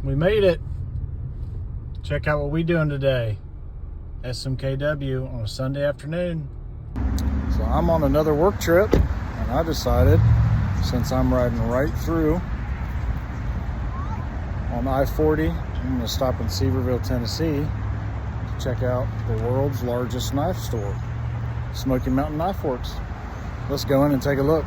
We made it. Check out what we're doing today. SMKW on a Sunday afternoon. So I'm on another work trip, and I decided, since I'm riding right through on I-40, I'm going to stop in Sevierville, Tennessee to check out the world's largest knife store, Smoky Mountain Knife Works. Let's go in and take a look.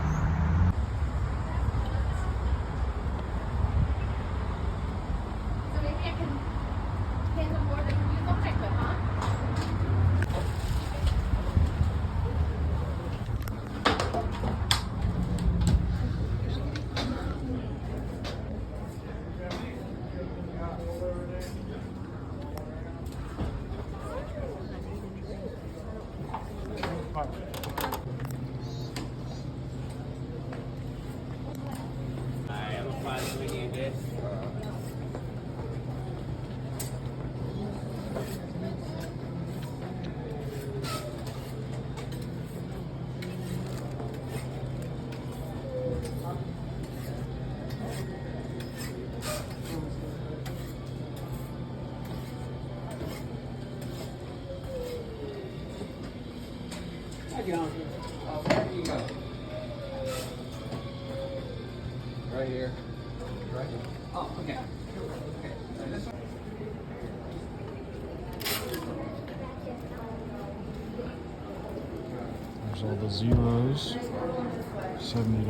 Oh, there you go. Right here. Right here. Oh, okay. Okay. So this one. There's all the zeros. $70.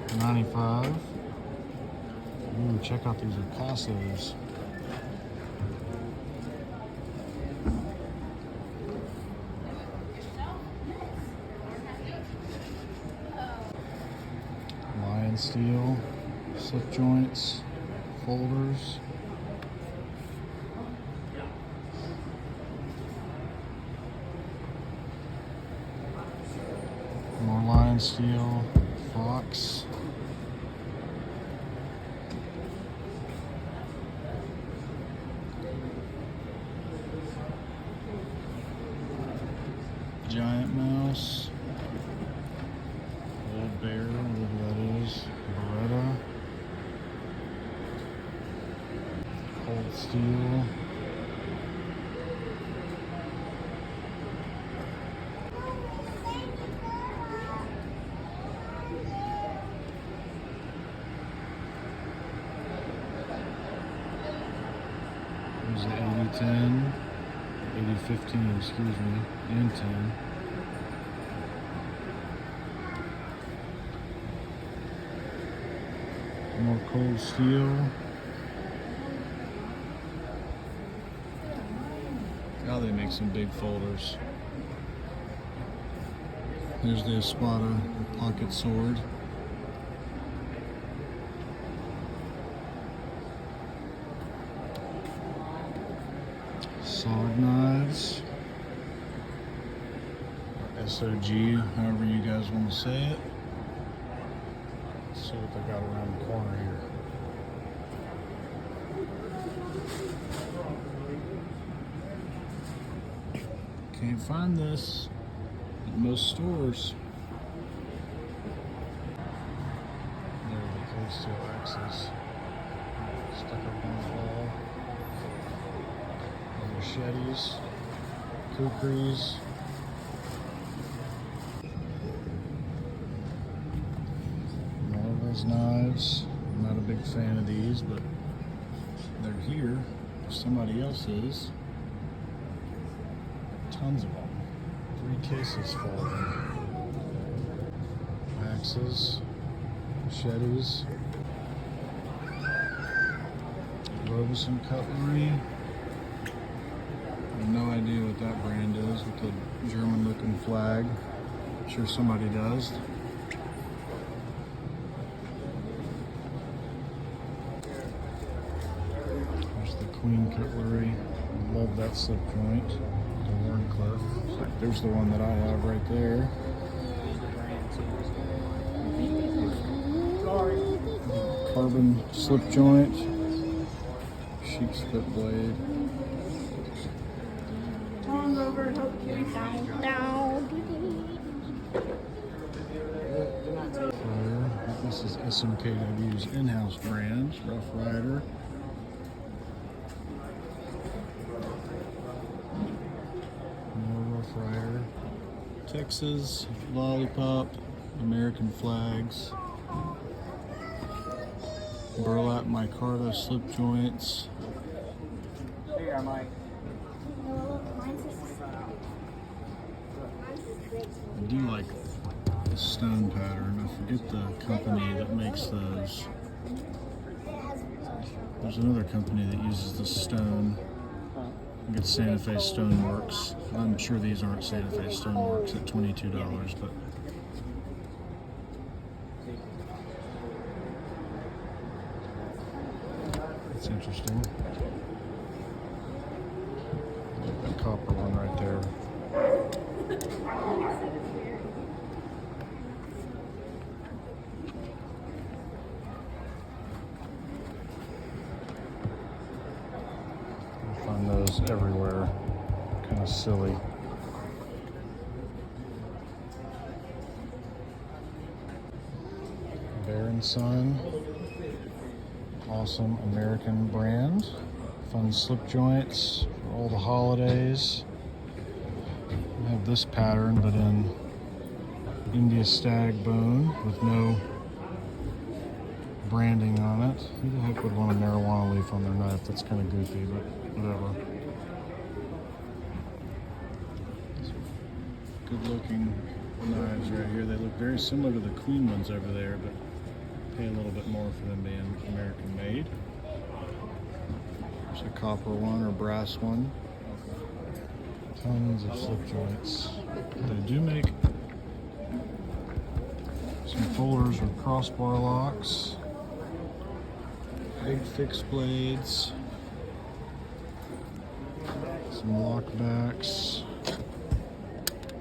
$95. Ooh, check out these Picassos. Steel, slip joints, folders. More line steel, Fox. Giant mouse. Old Bear, whatever that is. Beretta. Cold steel. There's the 8010, 8015, excuse me, and 10. More cold steel. Now they make some big folders. There's the Espada pocket sword. SOG knives. Or SOG, however you guys want to say it. See what they got around the corner here. Can't find this at most stores. There are the cold steel axes stuck up on the wall. And machetes, kukris. Knives. I'm not a big fan of these, but they're here if somebody else is. Tons of them. 3 cases full of them. Axes, machetes, Robinson cutlery. I have no idea what that brand is with the German looking flag. I'm sure somebody does. Queen cutlery. Love that slip joint. The Warncliffe. There's the one that I have right there. Carbon slip joint. Sheep split blade. This is SMKW's in-house brand, Rough Rider. More Rough Rider. Texas, Lollipop, American flags. Burlap micarta slip joints. Here, Mike. I do like the stone pattern. I forget the company that makes those. There's another company that uses the stone. I think it's Santa Fe Stoneworks. I'm sure these aren't Santa Fe Stoneworks at $22, but it's interesting. That copper one right there. You find those everywhere. Kind of silly. Bear & Son. Awesome American brand. Fun slip joints for all the holidays. We have this pattern, but in India stag bone with no branding on it. Who the heck would want a marijuana leaf on their knife? That's kind of goofy, but whatever. Good looking knives right here. They look very similar to the Queen ones over there, but pay a little bit more for them being American made. There's a copper one or brass one. Tons of slip joints. They do make some folders with crossbar locks, big fixed blades, some lockbacks.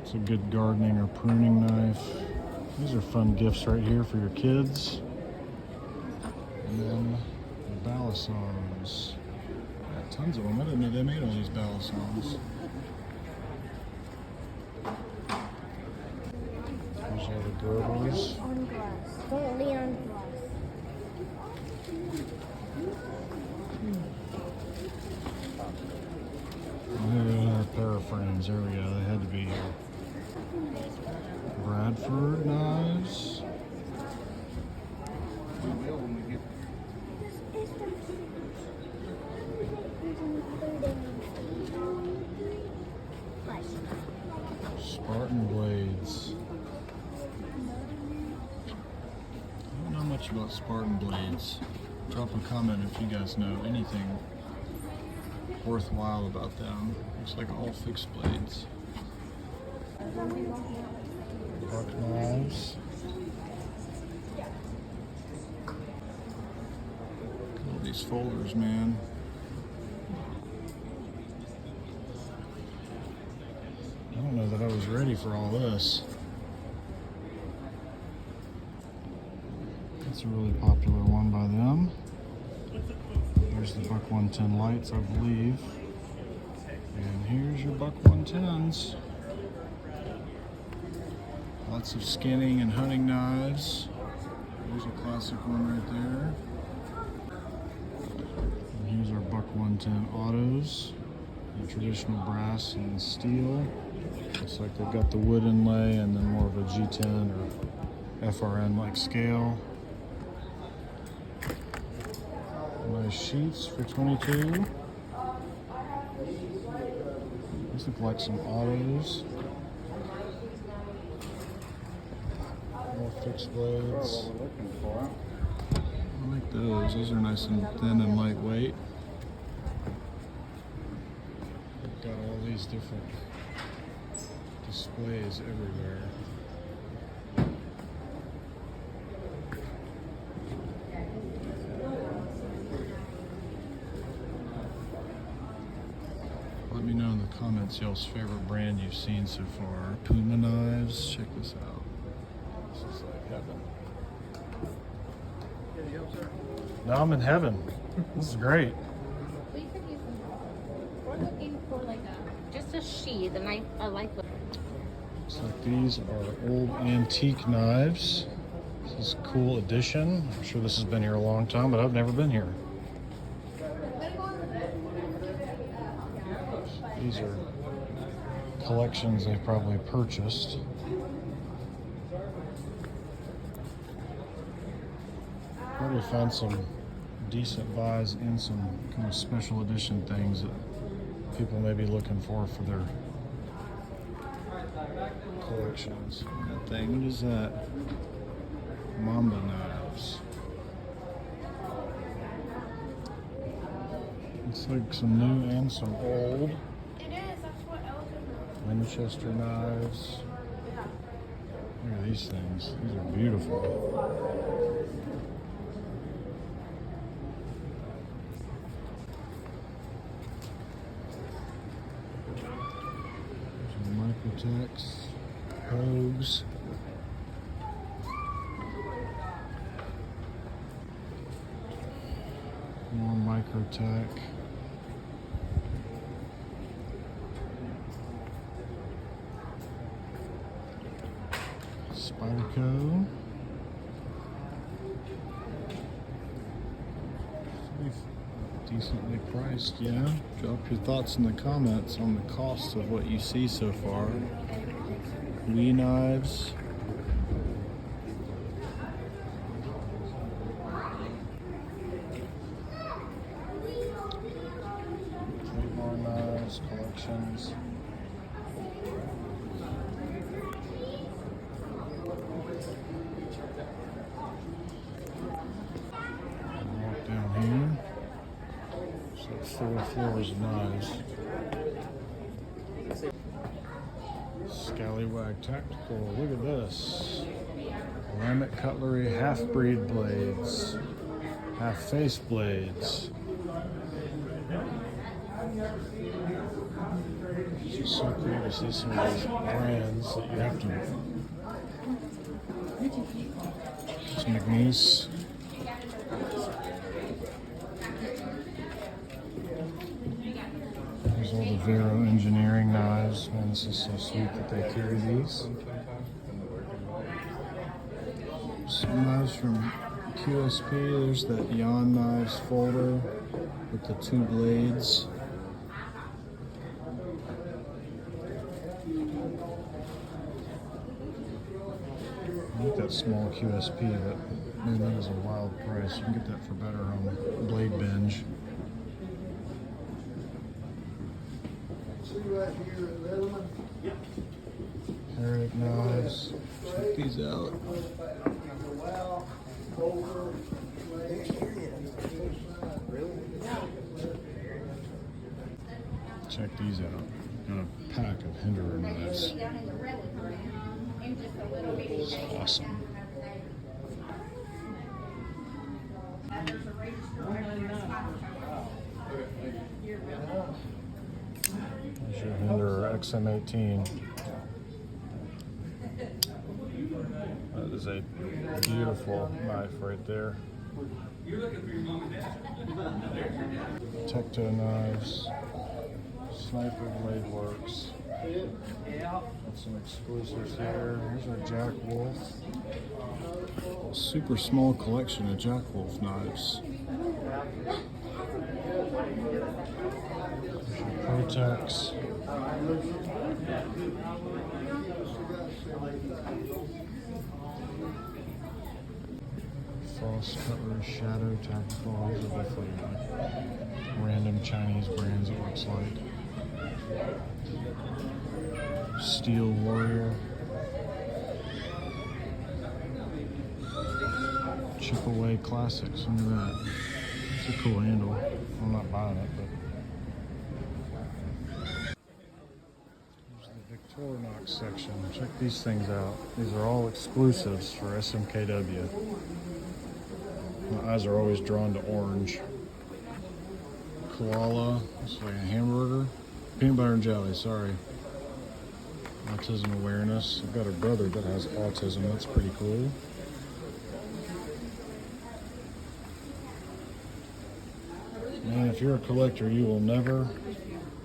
It's a good gardening or pruning knife. These are fun gifts right here for your kids. And then the balisons. Got tons of them. I didn't know they made all these balisons. There's all the girdles. On glass. Don't lean on glass. Another pair of frames. There we go. They had to be here. Bradford knives. Spartan blades. I don't know much about Spartan blades. Drop a comment if you guys know anything worthwhile about them. Looks like all fixed blades. Buck knives. Look at all these folders, man. I don't know that I was ready for all this. That's a really popular one by them. There's the Buck 110 lights, I believe. And here's your Buck 110s. Lots of skinning and hunting knives. There's a classic one right there. And here's our Buck 110 autos. The traditional brass and steel. Looks like they've got the wood inlay and then more of a G10 or FRN like scale. Nice sheets for 22. These look like some autos. More fixed blades. I like those. Those are nice and thin and lightweight. They've got all these different displays everywhere. Let me know in the comments y'all's favorite brand you've seen so far. Puma knives, check this out. This is like heaven. Now I'm in heaven. This is great. We could use them. We're looking for like just a sheath, and I like. Looks like these are old antique knives. This is a cool addition. I'm sure this has been here a long time, but I've never been here. These are collections they probably purchased. Probably found some decent buys in some kind of special edition things that people may be looking for their collections. That thing, what is that? Mamba knives. Looks like some new and some old. It is. That's what else is. Winchester knives. Look at these things. These are beautiful. Microtechs, Hogues. More Microtech. Spyderco. Decently priced, yeah. Drop your thoughts in the comments on the cost of what you see so far. Wee knives. Claymore knives, collections. Walk down here. So 4 floors of knives. Scallywag Tactical. Look at this. Lamet Cutlery half-breed blades. Half-face blades. It's just so cool to see some of these brands that you have to. It's McNeese. There's all the Vero engineering knives. Man, this is so sweet that they carry these. Some knives from QSP. There's that Yon Knives folder with the 2 blades. I like that small QSP, but man, that is a wild price. You can get that for better on Blade Binge. Herrick knives. Check these out. Check these out. Got a pack of Hinderer knives. It's awesome. There's your Hinderer XM18. That is a beautiful knife right there. Tecto knives. Sniper Blade Works. Got some exclusives here. Here's our Jack Wolf. A super small collection of Jack Wolf knives. Protex. False Cutlery Shadow Tactical. These are definitely random Chinese brands, it looks like. Steel Warrior. Chip Away Classics. Look at that. It's a cool handle. I'm not buying it, but. Here's the Victorinox section. Check these things out. These are all exclusives for SMKW. My eyes are always drawn to orange. Koala. Looks like a hamburger. Peanut butter and jelly, sorry. Autism awareness. I've got a brother that has autism. That's pretty cool. Man, if you're a collector, you will never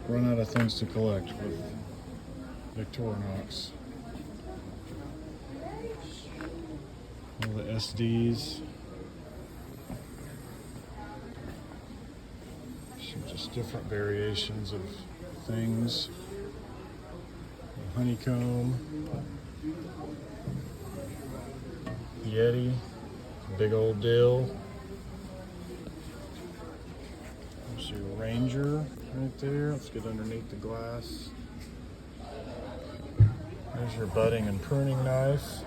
run out of things to collect with Victorinox. All the SDs. Some just different variations of things. Honeycomb. Yeti. Big old deal. There's your Ranger right there. Let's get underneath the glass. There's your budding and pruning knife.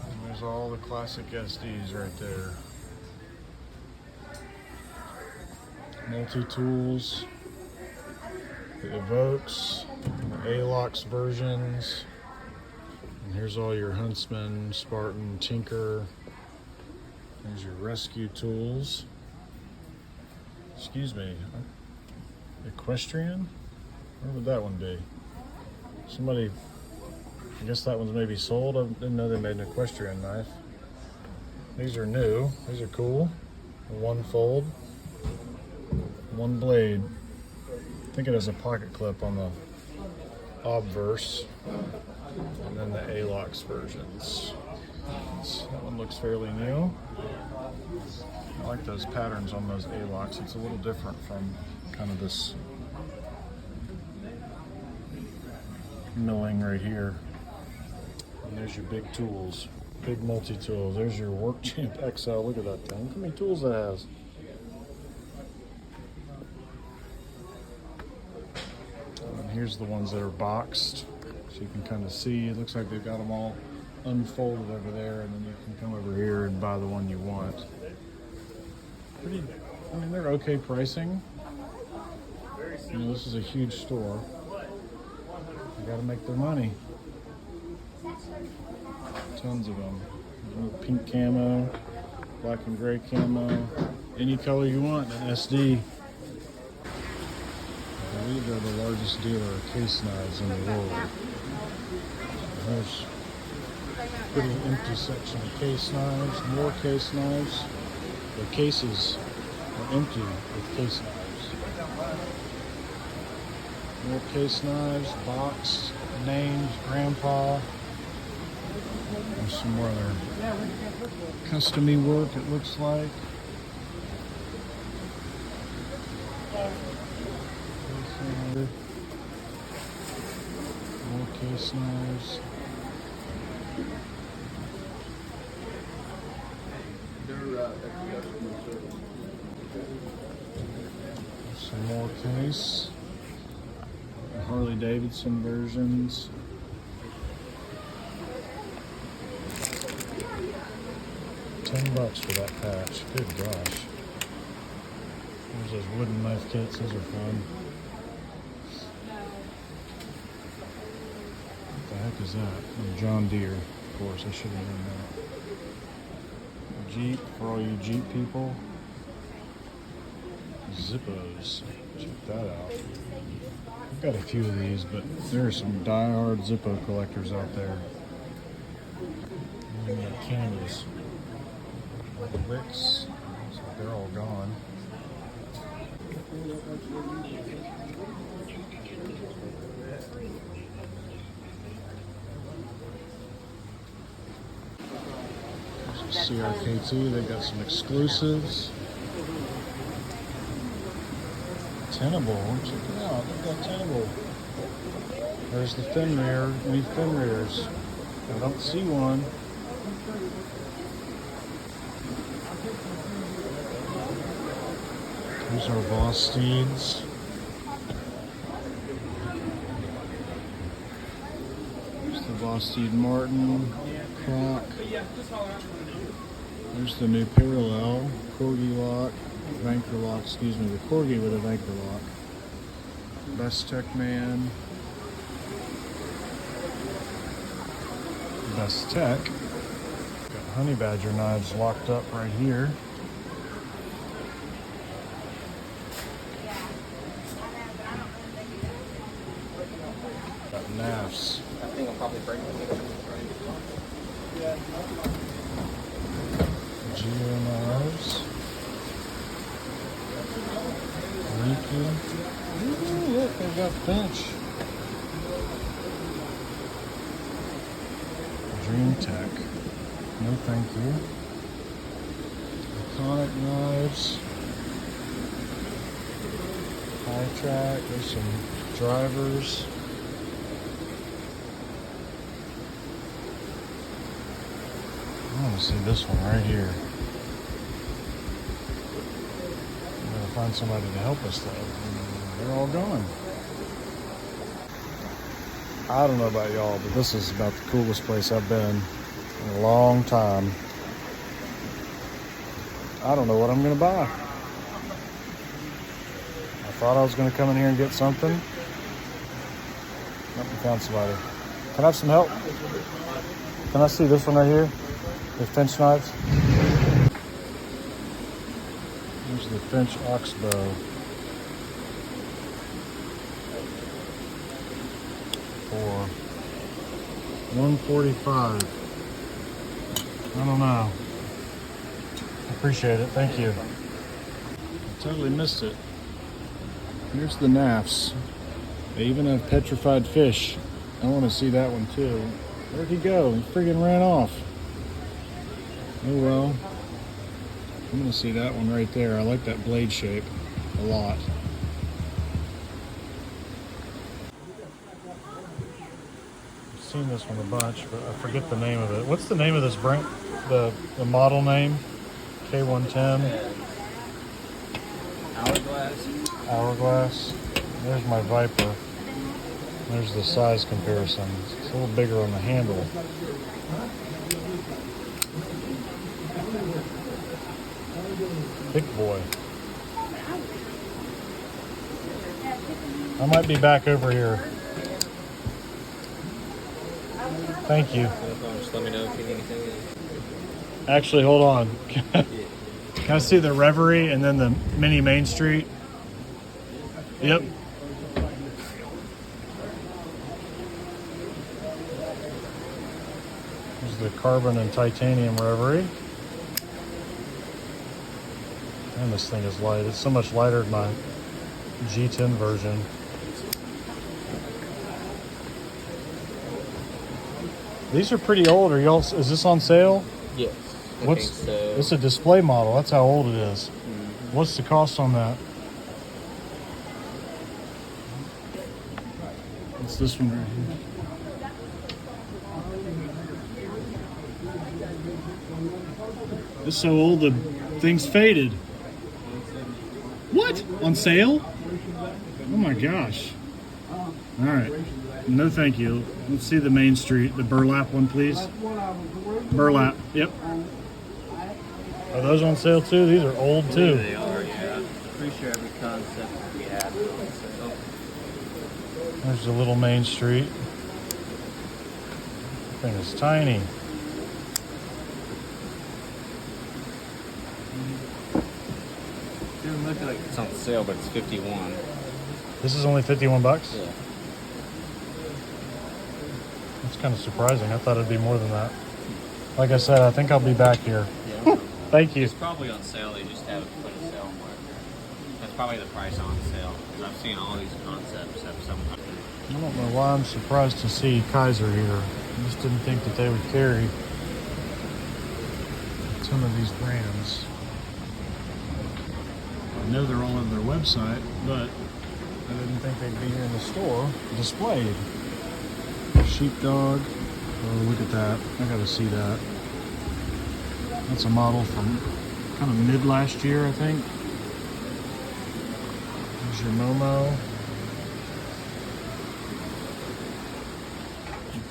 And there's all the classic SDs right there. Multi-tools, the Evokes, the A-Locks versions. And here's all your Huntsman, Spartan, Tinker. There's your rescue tools. Excuse me, Equestrian? Where would that one be? Somebody, I guess that one's maybe sold. I didn't know they made an equestrian knife. These are new. These are cool. One fold, one blade. I think it has a pocket clip on the obverse. And then the A-Locks versions. That one looks fairly new. I like those patterns on those A-Locks. It's a little different from kind of this milling right here. And there's your big tools, big multi-tools. There's your Work Champ XL. Look at that thing. Look how many tools that has. And here's the ones that are boxed, so you can kind of see. It looks like they've got them all unfolded over there, and then you can come over here and buy the one you want. Pretty, I mean, they're okay pricing. You know, this is a huge store. They gotta make their money. Tons of them. Pink camo, black and gray camo, any color you want, an SD. I believe they're the largest dealer of case knives in the world. There's a pretty empty section of case knives, more case knives. The cases are empty with case knives. More case knives, boxed, named, grandpa. There's some more other custom-y work, it looks like. More case knives. Some more case. Harley Davidson versions. $10 for that patch. Good gosh. There's those wooden knife kits. Those are fun. What the heck is that? Oh, John Deere. Of course, I should have known that. Jeep for all you Jeep people. Zippos. Check that out. I've got a few of these, but there are some die-hard Zippo collectors out there. And then got candles. The wicks, so they're all gone. CRKT, they got some exclusives. Tenable, check it out, look at that Tenable. There's the fin rear, any fin rears. I don't see one. Here's our Voss steeds. There's the Voss Steed Martin, Croc. There's the new Parallel, Corgi lock, Vanker lock, excuse me, the Corgi with a Vanker lock. Best Tech Man. Best Tech. Got Honey Badger knives locked up right here. Got NAFs. I think I'll probably break it. Geo knives. Riku. Ooh, look, they've got Finch. Dream Tech. thank you. Iconic knives. High track. There's some drivers. I want to see this one right here. I'm going to find somebody to help us though. They're all gone. I don't know about y'all, but this is about the coolest place I've been in a long time. I don't know what I'm going to buy. I thought I was going to come in here and get something. Nope, we found somebody. Can I have some help? Can I see this one right here? The Finch knives. Here's the Finch oxbow. For $145. I don't know. Appreciate it. Thank you. I totally missed it. Here's the NAFs. They even have petrified fish. I want to see that one too. Where'd he go? He friggin' ran off. Oh well. I'm gonna see that one right there. I like that blade shape a lot. I've seen this one a bunch, but I forget the name of it. What's the name of this brand? The model name? K110. Hourglass. Hourglass. There's my Viper. There's the size comparison. It's a little bigger on the handle. Big boy. I might be back over here. Thank you. Just let me know if you need anything. Actually, hold on. Can I see the Reverie and then the mini Main Street? Yep. There's the carbon and titanium Reverie. And this thing is light. It's so much lighter than my G10 version. These are pretty old. Are y'all? Is this on sale? Yes. What's so? It's a display model. That's how old it is. Mm-hmm. What's the cost on that? What's this one right here? It's so old the thing's faded. What? On sale? Oh my gosh. All right. No, thank you. Let's see the Main Street, the burlap one, please. Burlap. Yep. Are those on sale too? These are old too. They are, yeah. Pretty sure every concept we have is on sale. There's the little Main Street. That thing is tiny. It doesn't look like it's on sale, but it's 51. This is only 51 bucks? Yeah. That's kind of surprising. I thought it'd be more than that. Like I said, I think I'll be back here. Yeah. Thank you. It's probably on sale. They just haven't put a sale marker. That's probably the price on sale. Because I've seen all these concepts have some. I don't know why I'm surprised to see Kaiser here. I just didn't think that they would carry a ton of these brands. I know they're all over their website, but I didn't think they'd be here in the store displayed. Sheepdog. Oh, look at that. I gotta see that. That's a model from kind of mid last year, I think. There's your Momo.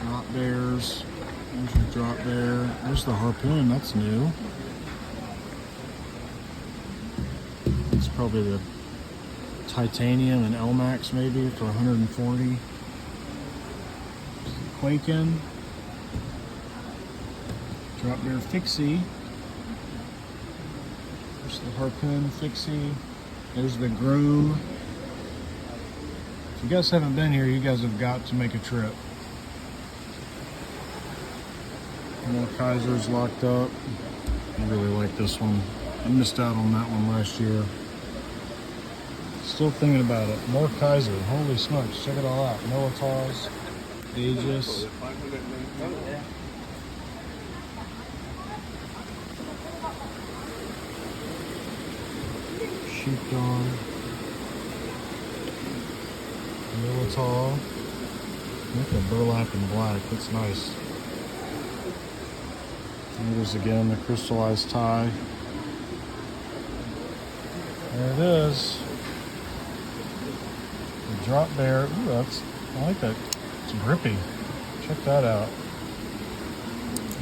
Drop bears. There's your drop bear. There's the harpoon. That's new. It's probably the titanium and L-Max maybe for 140. Quaken. Drop bear fixie. There's the harpoon fixie. There's the groom. If you guys haven't been here, you guys have got to make a trip. More Kaiser's locked up. I really like this one. I missed out on that one last year. Still thinking about it. More Kaiser. Holy smokes. Check it all out. Militars. Aegis. sheepdog. Militol. Look at burlap in black. That's nice. Here's again the crystallized tie. There it is. The drop bear. Ooh, I like that. It's grippy. Check that out.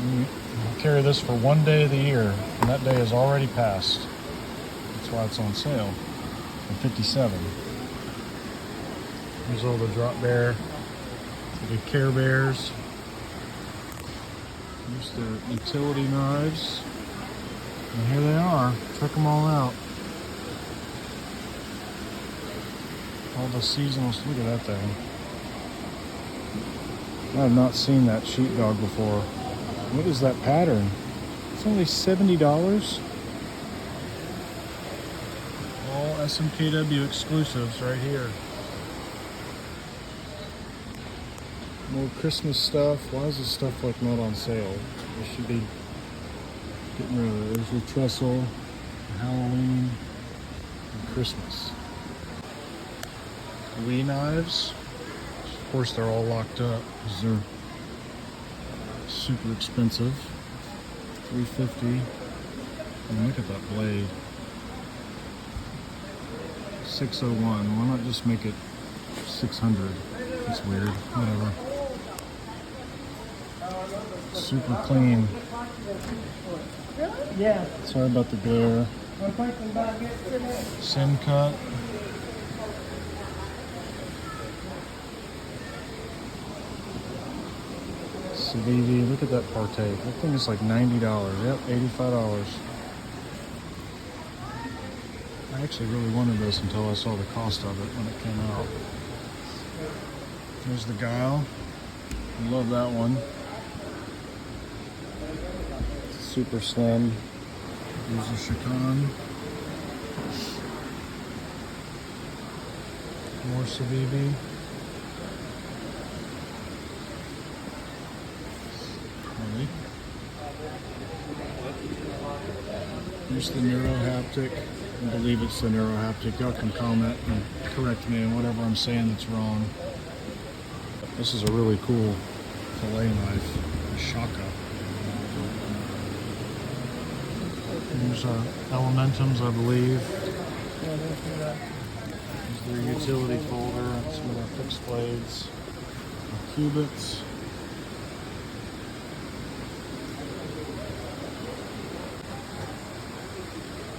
I'll carry this for one day of the year, and that day is already passed. That's why it's on sale for $57. Here's all the drop bear, the Care Bears. Here's the utility knives. And here they are. Check them all out. All the seasonals. Look at that thing. I have not seen that sheepdog before. What is that pattern? It's only $70. All SMKW exclusives right here. More Christmas stuff. Why is this stuff like not on sale? They should be getting rid of it. There's your trestle, Halloween, and Christmas. Wee knives. Of course, they're all locked up because they're super expensive. $350. And look at that blade. 601. Why not just make it 600? It's weird. Whatever. Super clean. Yeah. Sorry about the glare. Sim cut. Civivi. Look at that partake. That thing is like $90. Yep, $85. I actually really wanted this until I saw the cost of it when it came out. There's the Guile. I love that one. It's super slim. There's the Chacon. More Civivi. Here's the Neurohaptic. I believe it's the Neurohaptic. Y'all can comment and correct me on whatever I'm saying that's wrong. This is a really cool fillet knife, a Shaka. There's Elementums, I believe. There's their utility folder, some of their fixed blades, cubits.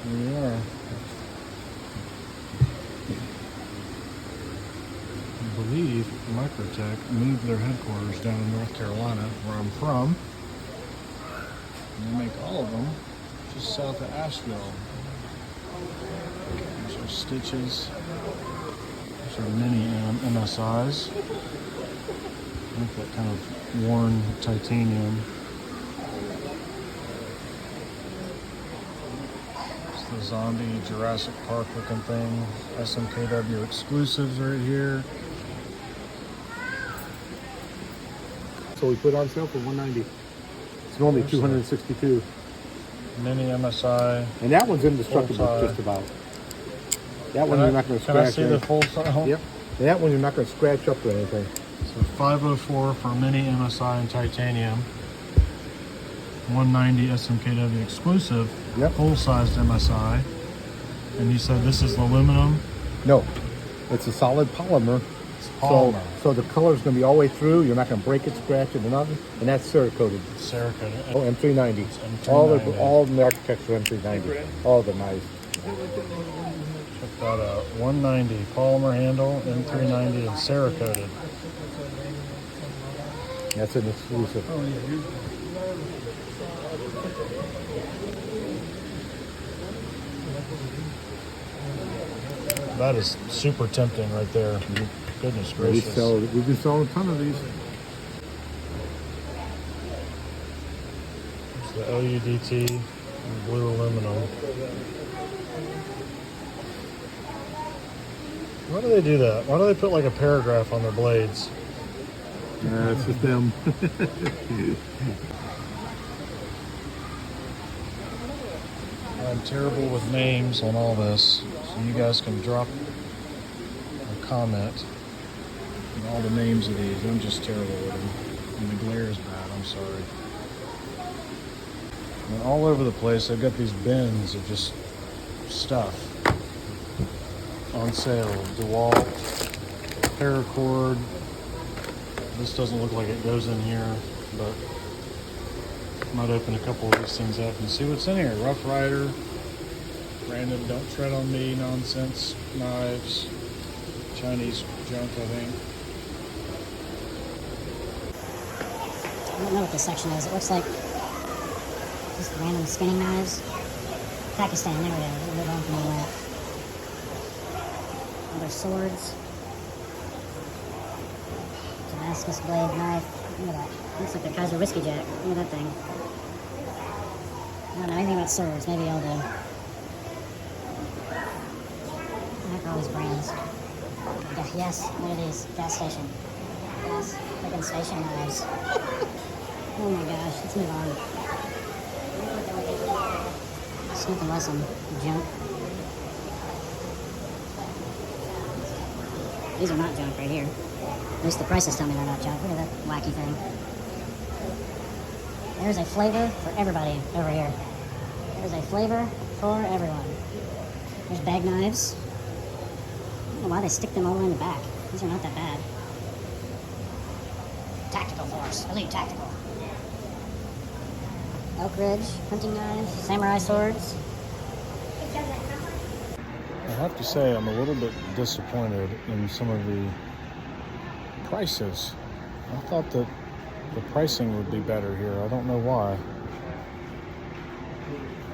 Here we are. I believe Microtech moved their headquarters down in North Carolina, where I'm from. And they make all of them just south of Asheville. There's our stitches. There's our mini MSIs. I like that kind of worn titanium. The zombie Jurassic Park looking thing. SMKW exclusives right here. So we put on sale for $190. It's normally $262. Mini MSI. And that one's indestructible, Full just about. That one you're not going to Can I scratch. see the full size? Yep. And that one you're not going to scratch up or anything. So 504 for mini MSI and titanium. 190 SMKW exclusive. Yep. Full-sized MSI. And you said this is aluminum? No, it's a solid polymer. It's polymer. So the color's going to be all the way through. You're not going to break it, scratch it, or nothing. And that's Cerakoted. Cerakoted. Oh, M390. M390. All the architecture M390. All the knives. Check that out. 190 polymer handle, M390, and Cerakoted. That's an exclusive. That is super tempting right there. Goodness gracious. We've been selling a ton of these. It's the OUDT and blue aluminum. Why do they do that? Why do they put like a paragraph on their blades? It's just them. I'm terrible with names on all this. So you guys can drop a comment on all the names of these. I'm just terrible with them. And the glare is bad, I'm sorry. And all over the place, I've got these bins of just stuff on sale. DeWalt, paracord. This doesn't look like it goes in here, but I might open a couple of these things up and see what's in here. Rough Rider, random don't tread on me nonsense knives, Chinese junk, I think. I don't know what this section is. It looks like just random spinning knives. Pakistan, there we go. We'll move on from all that. Other swords. Damascus blade knife. Look at that. Looks like a Kaiser whiskey jack. Look at that thing. I don't know anything about swords. Maybe I'll do. I like all these brands. Yes, what are these? Gas station. Gas freaking station knives. Oh my gosh, let's move on. Smith & Wesson junk. These are not junk right here. At least the prices tell me they're not junk. Look at that wacky thing. There's a flavor for everybody over here. There's a flavor for everyone. There's bag knives. I don't know why they stick them all in the back. These are not that bad. Tactical Force, Elite Tactical. Elk Ridge, hunting knives, samurai swords. I have to say I'm a little bit disappointed in some of the prices. I thought that the pricing would be better here. I don't know why.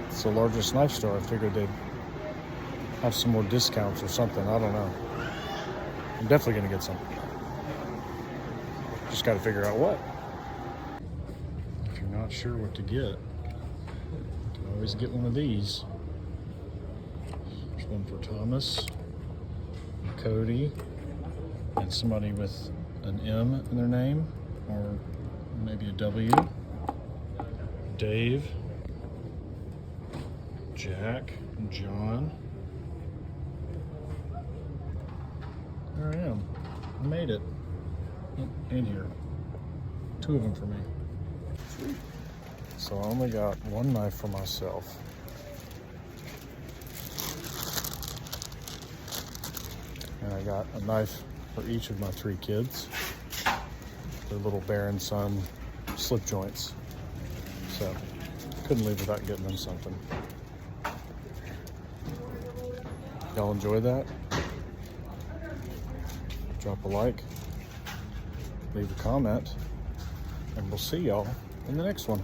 It's the largest knife store. I figured they'd have some more discounts or something. I don't know. I'm definitely going to get some. Just got to figure out what. If you're not sure what to get, you can always get one of these. There's one for Thomas, Cody, and somebody with an M in their name, or maybe a W. Dave, Jack, and John. There I am. I made it. Oh, in here. 2 of them for me. So I only got 1 knife for myself. And I got a knife for each of my 3 kids. Their little Baron Son slip joints. So couldn't leave without getting them something. Y'all enjoy that? Drop a like, leave a comment, and we'll see y'all in the next one.